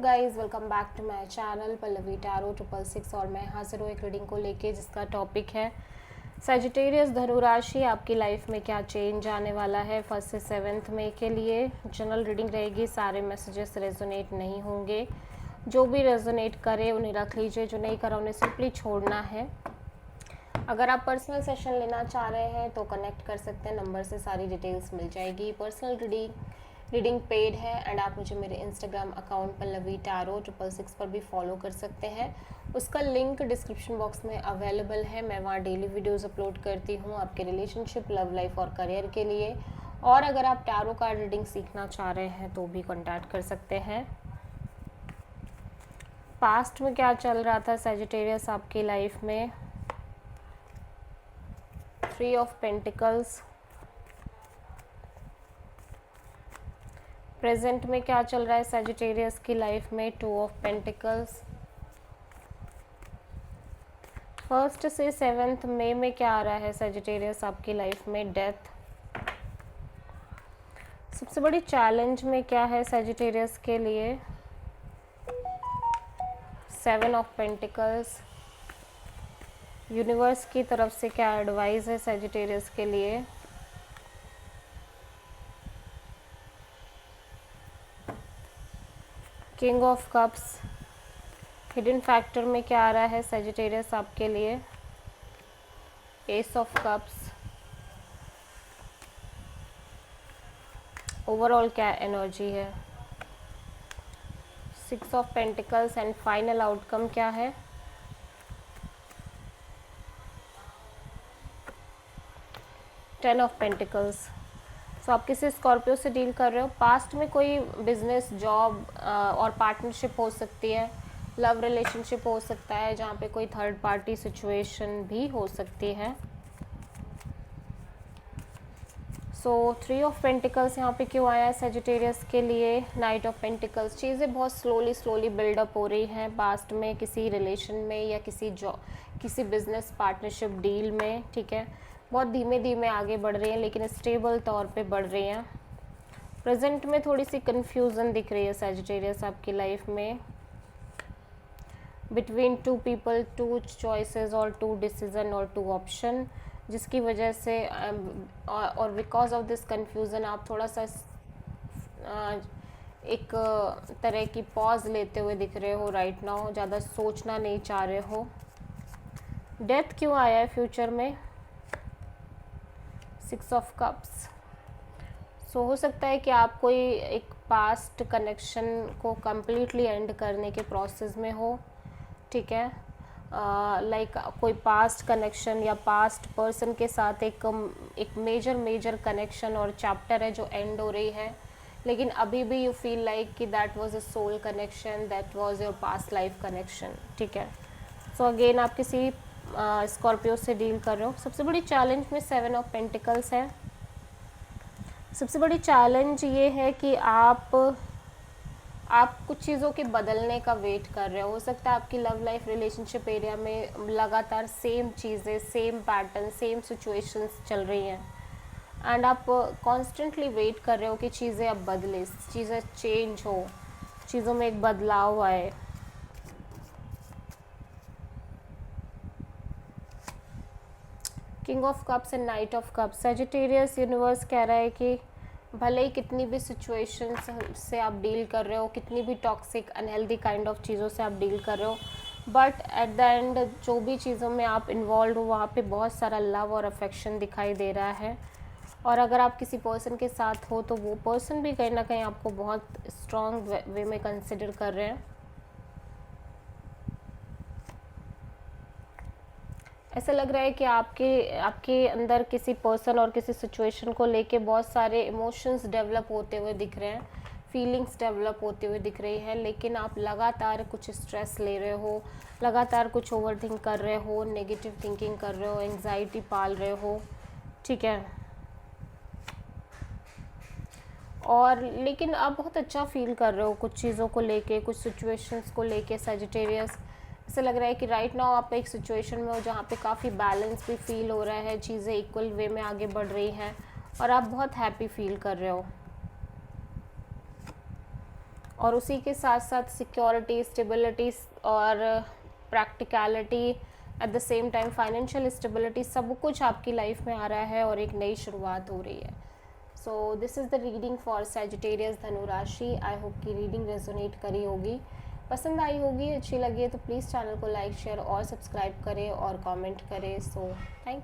Guys, welcome back to my channel Pallavi tarot 666 और मैं हाजिर हूँ एक रीडिंग को लेके जिसका टॉपिक है सजिटेरियस धनु राशि। आपकी लाइफ में क्या चेंज आने वाला है 1 से 7 मई के लिए। जनरल रीडिंग रहेगी, सारे मैसेजेस रेजोनेट नहीं होंगे। जो भी रेजोनेट करे उन्हें रख लीजिए, जो नहीं करा उन्हें सिंपली छोड़ना है। अगर आप पर्सनल सेशन लेना चाह रहे हैं तो कनेक्ट कर सकते हैं, नंबर से सारी डिटेल्स मिल जाएगी। पर्सनल रीडिंग पेड है एंड आप मुझे मेरे इंस्टाग्राम अकाउंट पल्लवी टैरो 666 पर भी फॉलो कर सकते हैं। उसका लिंक डिस्क्रिप्शन बॉक्स में अवेलेबल है। मैं वहाँ डेली वीडियोस अपलोड करती हूँ आपके रिलेशनशिप, लव लाइफ और करियर के लिए। और अगर आप टैरो कार्ड रीडिंग सीखना चाह रहे हैं तो भी कॉन्टैक्ट कर सकते हैं। पास्ट में क्या चल रहा था सजिटेरियस आपकी लाइफ में? 3 ऑफ पेंटिकल्स। प्रेजेंट में क्या चल रहा है सजिटेरियस की लाइफ में? 2 ऑफ पेंटिकल्स। 1 से 7 मई में क्या आ रहा है सजिटेरियस आपकी लाइफ में? डेथ। सबसे बड़ी चैलेंज में क्या है सजिटेरियस के लिए? 7 ऑफ पेंटिकल्स। यूनिवर्स की तरफ से क्या एडवाइस है सजिटेरियस के लिए? King of cups. Hidden factor में क्या आ रहा है सजिटेरियस आपके लिए? S of cups. ओवरऑल क्या एनर्जी है? 6 of pentacles and final outcome क्या है? 10 ऑफ पेंटिकल्स। सो आप किसी स्कॉर्पियो से डील कर रहे हो। पास्ट में कोई बिजनेस, जॉब और पार्टनरशिप हो सकती है, लव रिलेशनशिप हो सकता है, जहाँ पे कोई थर्ड पार्टी सिचुएशन भी हो सकती है। सो 3 ऑफ पेंटिकल्स यहाँ पे क्यों आया है सजिटेरियस के लिए? Night of pentacles. चीज़ें बहुत स्लोली बिल्डअप हो रही हैं पास्ट में, किसी रिलेशन में या किसी बिजनेस पार्टनरशिप डील में, ठीक है। बहुत धीमे धीमे आगे बढ़ रही हैं लेकिन स्टेबल तौर पे बढ़ रही हैं। प्रेजेंट में थोड़ी सी कन्फ्यूज़न दिख रही है सजिटेरियस आपकी लाइफ में, बिटवीन 2 पीपल, 2 चॉइसेस और 2 डिसीजन और 2 ऑप्शन, जिसकी वजह से और बिकॉज ऑफ दिस कन्फ्यूज़न आप थोड़ा सा एक तरह की पॉज लेते हुए दिख रहे हो राइट नाउ, ज़्यादा सोचना नहीं चाह रहे हो। डेथ क्यों आया है फ्यूचर में? 6 ऑफ कप्स। सो हो सकता है कि आप कोई एक पास्ट कनेक्शन को कम्प्लीटली एंड करने के प्रोसेस में हो, ठीक है। लाइक कोई पास्ट कनेक्शन या पास्ट पर्सन के साथ एक मेजर कनेक्शन और चैप्टर है जो एंड हो रही है, लेकिन अभी भी यू फील लाइक कि that was a soul connection, that was your past life connection, ठीक है। सो अगेन आप किसी स्कॉर्पियो से डील कर रहे हो। सबसे बड़ी चैलेंज में 7 ऑफ पेंटिकल्स है। सबसे बड़ी चैलेंज ये है कि आप कुछ चीज़ों के बदलने का वेट कर रहे हो सकता है आपकी लव लाइफ, रिलेशनशिप एरिया में लगातार सेम चीज़ें, सेम पैटर्न, सेम सिचुएशंस चल रही हैं एंड आप कॉन्स्टेंटली वेट कर रहे हो कि चीज़ें अब बदले, चीज़ें चेंज हो, चीज़ों में एक बदलाव आए। King of cups and night of cups. Sagittarius universe कह रहा है कि भले ही कितनी भी सिचुएशन से आप डील कर रहे हो, कितनी भी टॉक्सिक अनहेल्दी काइंड ऑफ चीज़ों से आप डील कर रहे हो, बट एट द एंड जो भी चीज़ों में आप इन्वॉल्व हो वहाँ पे बहुत सारा लव और अफेक्शन दिखाई दे रहा है। और अगर आप किसी पर्सन के साथ हो तो वो पर्सन भी कहीं ना कहीं आपको बहुत स्ट्रॉन्ग वे में कंसिडर कर रहे हैं। ऐसा लग रहा है कि आपके अंदर किसी पर्सन और किसी सिचुएशन को लेके बहुत सारे इमोशंस डेवलप होते हुए दिख रहे हैं, फीलिंग्स डेवलप होते हुए दिख रही है, लेकिन आप लगातार कुछ स्ट्रेस ले रहे हो, लगातार कुछ ओवरथिंक कर रहे हो, नेगेटिव थिंकिंग कर रहे हो, एंग्जाइटी पाल रहे हो, ठीक है। और लेकिन आप बहुत अच्छा फील कर रहे हो कुछ चीज़ों को लेके, कुछ सिचुएशंस को लेके सजिटेरियस। ऐसा लग रहा है कि राइट नाउ आप एक सिचुएशन में हो जहाँ पे काफ़ी बैलेंस भी फील हो रहा है, चीज़ें इक्वल वे में आगे बढ़ रही हैं और आप बहुत हैप्पी फील कर रहे हो। और उसी के साथ साथ सिक्योरिटी, स्टेबिलिटी और practicality, at the same time financial stability, सब कुछ आपकी लाइफ में आ रहा है और एक नई शुरुआत हो रही है. So this is the reading for Sagittarius धनु राशि. आई होप कि रीडिंग रेजोनेट करी होगी, पसंद आई होगी, अच्छी लगी है तो प्लीज़ चैनल को लाइक, शेयर और सब्सक्राइब करें और कमेंट करें. So thank